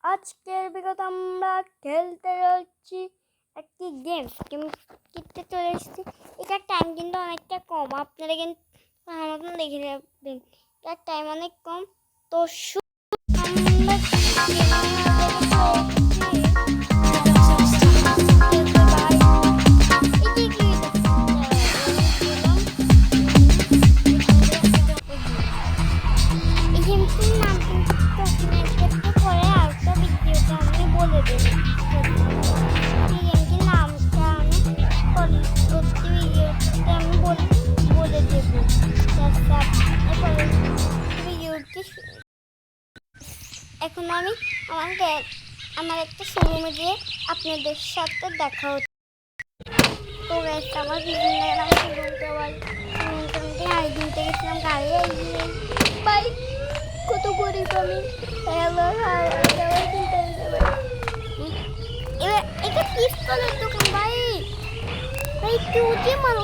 আজকের ভিডিওতে আমরা খেলতে যাচ্ছি একটি গেম কিনতে চলে এসেছি। এটার টাইম কিন্তু অনেকটা কম, আপনারা কিন্তু আমার মতন দেখে নেবেন, এটার টাইম অনেক কম। তো এখন আমি আমার একটা শোরুমে গিয়ে আপনাদের সাথে দেখা হচ্ছে। তো আমার বিভিন্ন গাড়ি কিনতে গেছিলাম, গাড়ি বাইক কত গরিব আমি, এবার এটা পিস্তলের দোকান ভাই, ভাই তুই উঠে মারো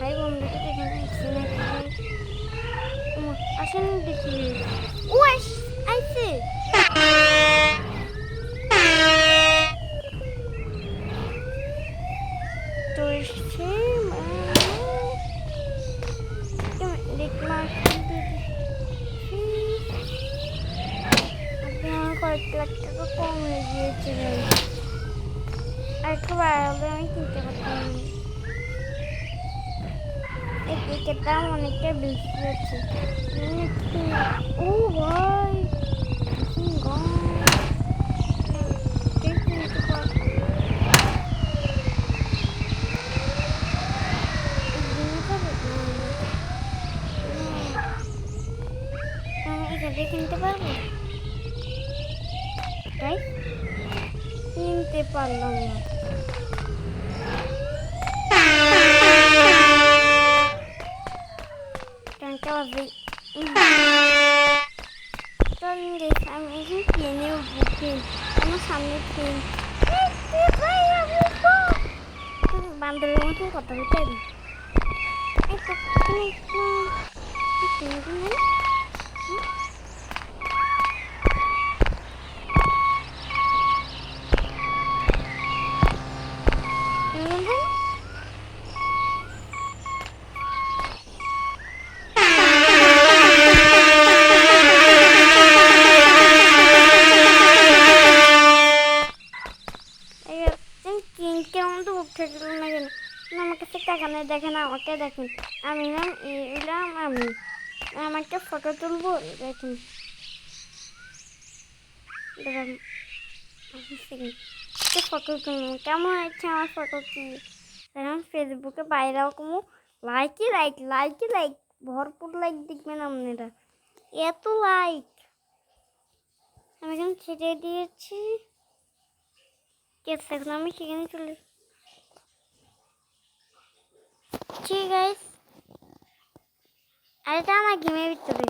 ভাই বন্ধুটা আসেন দেখি। ও আইছে তো কয়েক লাখ টাকা কম হয়ে গিয়েছে ভাই, আর একটু বাড়ালে আমি কিনতে পারতাম। এটার দাম অনেকটা বেশি আছে। ও ভাই এখানে কিনতে পারবো, তাই কিনতে পারলাম না। আমি এখন প্লেনে উঠবো, আমার সামনে প্লেন। বান্দরের মতো কথা বলতে পারি। কেমন তো উঠে গেল না কেন? আমার কাছে টাকা নেই, দেখেন আমাকে, দেখেন আমি নাম এলাম, আমি আমার একটা ফটো তুলবো, দেখেন ফটো তুলবো, কেমন হচ্ছে আমার ফটো কি এখন ফেসবুকে বাইরেও কমু, লাইকই লাইক ভরপুর লাইক দেখবেন আপনারা, এত লাইক আমি এখন ছেড়ে দিয়েছি। এখন আমি সেখানে চলে ঠিক আছে, আর এটা আমার গেমের ভিতরে।